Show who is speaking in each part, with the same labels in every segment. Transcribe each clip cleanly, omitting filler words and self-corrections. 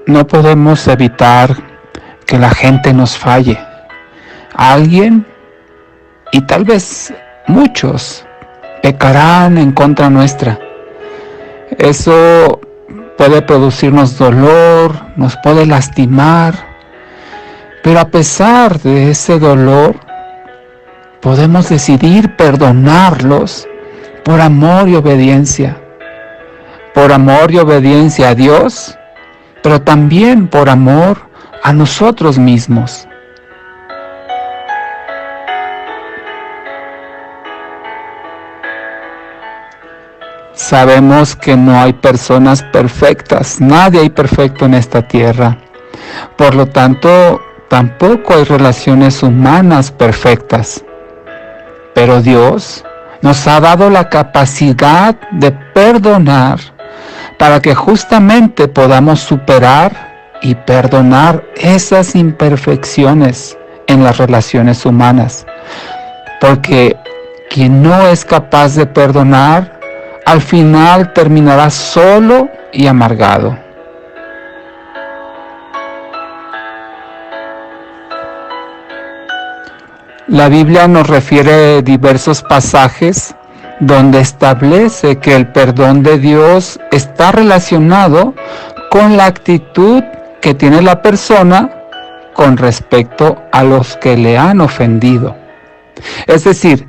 Speaker 1: no podemos evitar que la gente nos falle. Alguien, y tal vez muchos, pecarán en contra nuestra. Eso puede producirnos dolor, nos puede lastimar, pero a pesar de ese dolor, podemos decidir perdonarlos por amor y obediencia. Por amor y obediencia a Dios, pero también por amor a nosotros mismos. Sabemos que no hay personas perfectas, nadie hay perfecto en esta tierra. Por lo tanto, tampoco hay relaciones humanas perfectas. Pero Dios nos ha dado la capacidad de perdonar para que justamente podamos superar y perdonar esas imperfecciones en las relaciones humanas. Porque quien no es capaz de perdonar, al final terminará solo y amargado. La Biblia nos refiere diversos pasajes donde establece que el perdón de Dios está relacionado con la actitud que tiene la persona con respecto a los que le han ofendido. Es decir,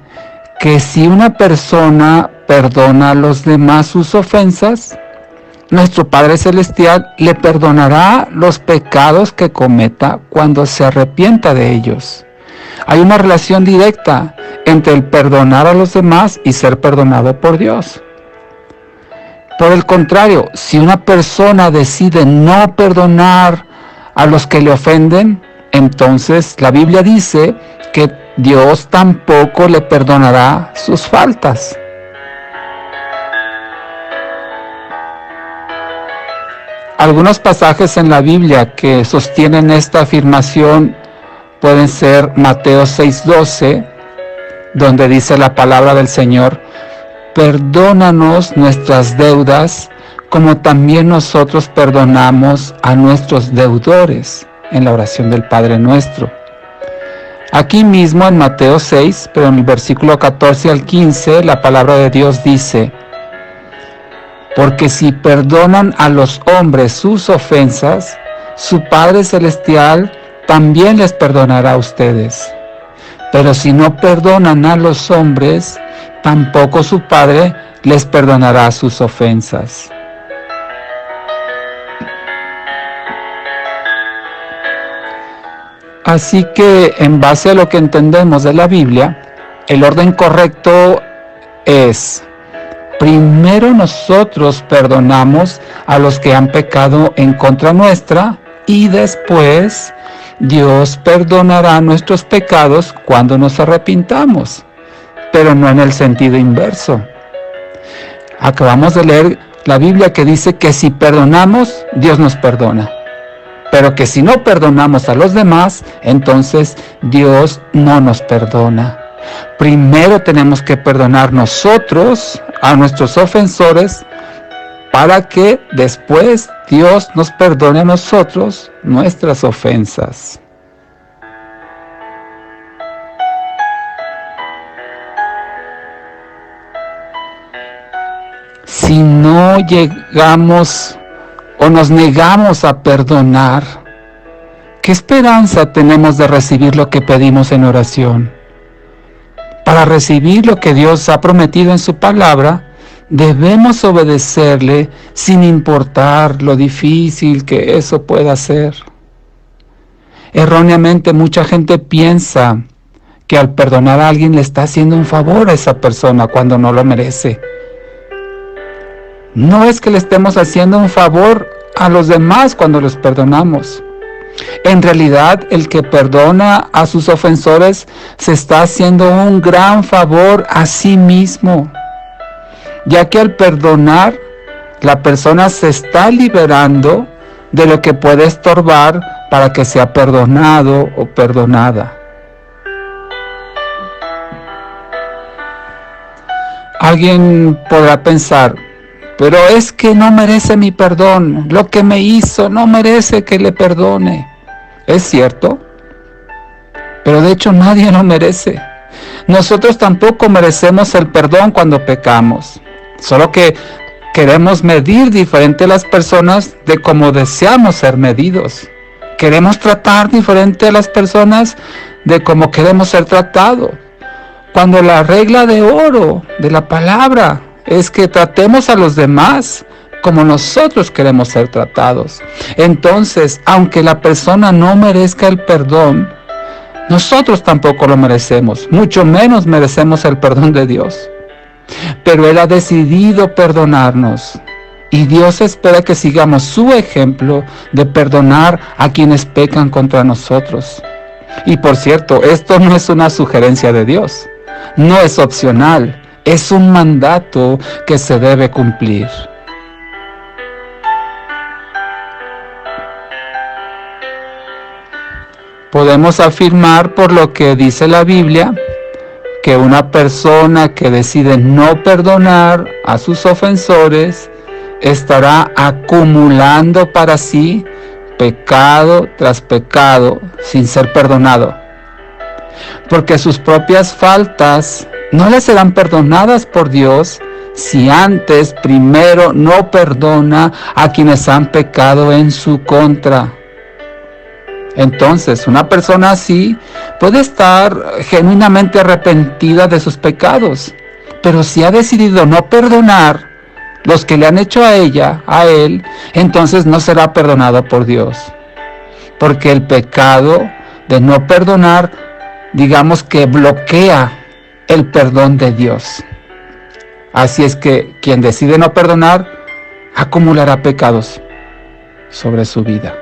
Speaker 1: que si una persona perdona a los demás sus ofensas, nuestro Padre Celestial le perdonará los pecados que cometa cuando se arrepienta de ellos. Hay una relación directa entre el perdonar a los demás y ser perdonado por Dios. Por el contrario, si una persona decide no perdonar a los que le ofenden, entonces la Biblia dice que Dios tampoco le perdonará sus faltas. Algunos pasajes en la Biblia que sostienen esta afirmación pueden ser Mateo 6:12, donde dice la palabra del Señor: perdónanos nuestras deudas, como también nosotros perdonamos a nuestros deudores, en la oración del Padre Nuestro. Aquí mismo en Mateo 6, pero en el versículo 14 al 15, la palabra de Dios dice: porque si perdonan a los hombres sus ofensas, su Padre Celestial también les perdonará a ustedes. Pero si no perdonan a los hombres, tampoco su Padre les perdonará sus ofensas. Así que, en base a lo que entendemos de la Biblia, el orden correcto es: primero nosotros perdonamos a los que han pecado en contra nuestra, y después Dios perdonará nuestros pecados cuando nos arrepintamos, pero no en el sentido inverso. Acabamos de leer la Biblia que dice que si perdonamos, Dios nos perdona, pero que si no perdonamos a los demás, entonces Dios no nos perdona. Primero tenemos que perdonar nosotros a nuestros ofensores para que después Dios nos perdone a nosotros nuestras ofensas. Si no llegamos o nos negamos a perdonar, ¿qué esperanza tenemos de recibir lo que pedimos en oración? Para recibir lo que Dios ha prometido en su palabra, debemos obedecerle sin importar lo difícil que eso pueda ser. Erróneamente, mucha gente piensa que al perdonar a alguien le está haciendo un favor a esa persona cuando no lo merece. No es que le estemos haciendo un favor a los demás cuando los perdonamos. En realidad, el que perdona a sus ofensores se está haciendo un gran favor a sí mismo, ya que al perdonar, la persona se está liberando de lo que puede estorbar para que sea perdonado o perdonada. Alguien podrá pensar: pero es que no merece mi perdón, lo que me hizo no merece que le perdone. Es cierto, pero de hecho nadie lo merece. Nosotros tampoco merecemos el perdón cuando pecamos, solo que queremos medir diferente a las personas de cómo deseamos ser medidos. Queremos tratar diferente a las personas de cómo queremos ser tratados. Cuando la regla de oro de la palabra es que tratemos a los demás como nosotros queremos ser tratados. Entonces, aunque la persona no merezca el perdón, nosotros tampoco lo merecemos, mucho menos merecemos el perdón de Dios. Pero Él ha decidido perdonarnos y Dios espera que sigamos su ejemplo de perdonar a quienes pecan contra nosotros. Y por cierto, esto no es una sugerencia de Dios, no es opcional, es un mandato que se debe cumplir. Podemos afirmar por lo que dice la Biblia, que una persona que decide no perdonar a sus ofensores estará acumulando para sí pecado tras pecado sin ser perdonado, porque sus propias faltas no le serán perdonadas por Dios si antes primero no perdona a quienes han pecado en su contra. Entonces, una persona así puede estar genuinamente arrepentida de sus pecados, pero si ha decidido no perdonar los que le han hecho a ella, a él, entonces no será perdonado por Dios. Porque el pecado de no perdonar, digamos que bloquea el perdón de Dios. Así es que quien decide no perdonar, acumulará pecados sobre su vida.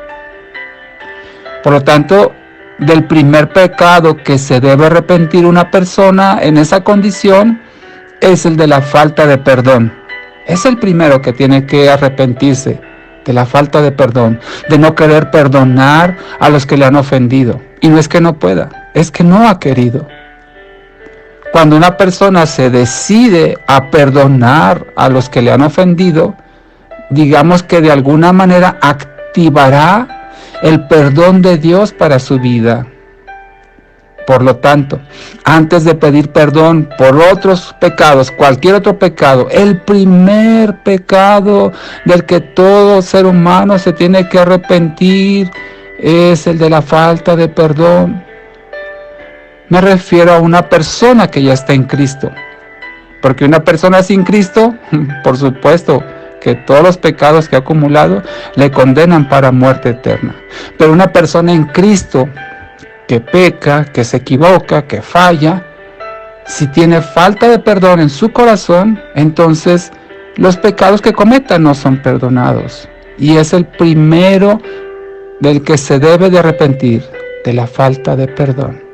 Speaker 1: Por lo tanto, del primer pecado que se debe arrepentir una persona en esa condición es el de la falta de perdón. Es el primero que tiene que arrepentirse de la falta de perdón, de no querer perdonar a los que le han ofendido. Y no es que no pueda, es que no ha querido. Cuando una persona se decide a perdonar a los que le han ofendido, digamos que de alguna manera activará el perdón de Dios para su vida. Por lo tanto, antes de pedir perdón por otros pecados, cualquier otro pecado, el primer pecado del que todo ser humano se tiene que arrepentir es el de la falta de perdón. Me refiero a una persona que ya está en Cristo, porque una persona sin Cristo, por supuesto, que todos los pecados que ha acumulado le condenan para muerte eterna. Pero una persona en Cristo que peca, que se equivoca, que falla, si tiene falta de perdón en su corazón, entonces los pecados que cometa no son perdonados. Y es el primero del que se debe de arrepentir, de la falta de perdón.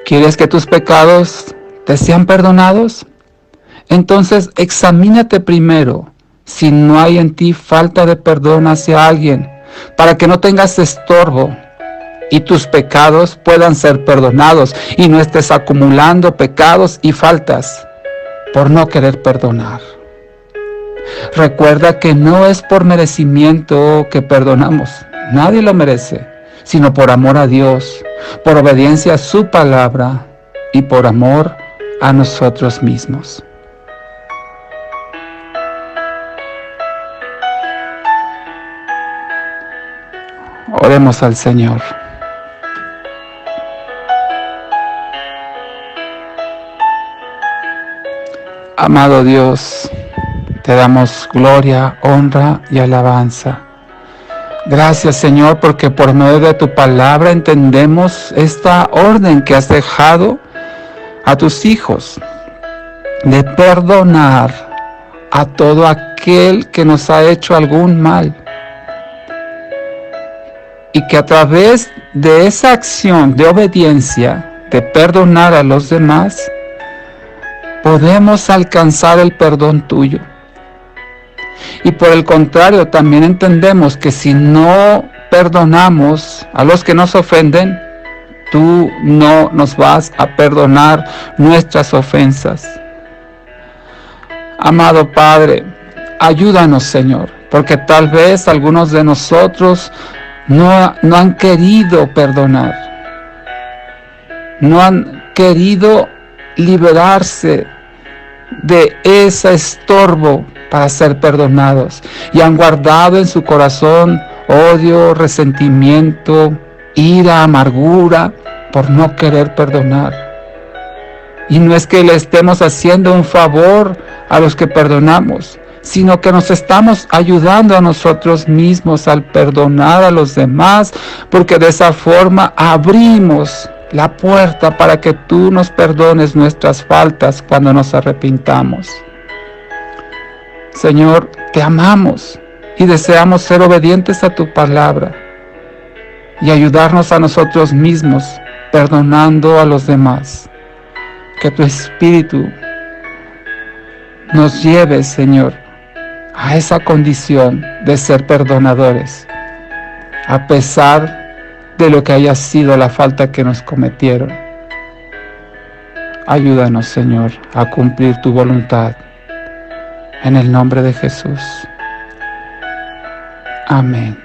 Speaker 1: ¿Quieres que tus pecados te sean perdonados? Entonces examínate primero si no hay en ti falta de perdón hacia alguien, para que no tengas estorbo y tus pecados puedan ser perdonados y no estés acumulando pecados y faltas por no querer perdonar. Recuerda que no es por merecimiento que perdonamos, nadie lo merece, sino por amor a Dios, por obediencia a su palabra y por amor a nosotros mismos. Oremos al Señor. Amado Dios, te damos gloria, honra y alabanza. Gracias, Señor, porque por medio de tu palabra entendemos esta orden que has dejado a tus hijos de perdonar a todo aquel que nos ha hecho algún mal. Y que a través de esa acción de obediencia, de perdonar a los demás, podemos alcanzar el perdón tuyo. Y por el contrario, también entendemos que si no perdonamos a los que nos ofenden, tú no nos vas a perdonar nuestras ofensas. Amado Padre, ayúdanos, Señor, porque tal vez algunos de nosotros no han querido perdonar, no han querido liberarse de ese estorbo para ser perdonados y han guardado en su corazón odio, resentimiento, ira, amargura por no querer perdonar. Y no es que le estemos haciendo un favor a los que perdonamos, sino que nos estamos ayudando a nosotros mismos al perdonar a los demás, porque de esa forma abrimos la puerta para que tú nos perdones nuestras faltas cuando nos arrepintamos. Señor, te amamos y deseamos ser obedientes a tu palabra y ayudarnos a nosotros mismos perdonando a los demás. Que tu Espíritu nos lleve, Señor, a esa condición de ser perdonadores, a pesar de lo que haya sido la falta que nos cometieron. Ayúdanos, Señor, a cumplir tu voluntad. En el nombre de Jesús. Amén.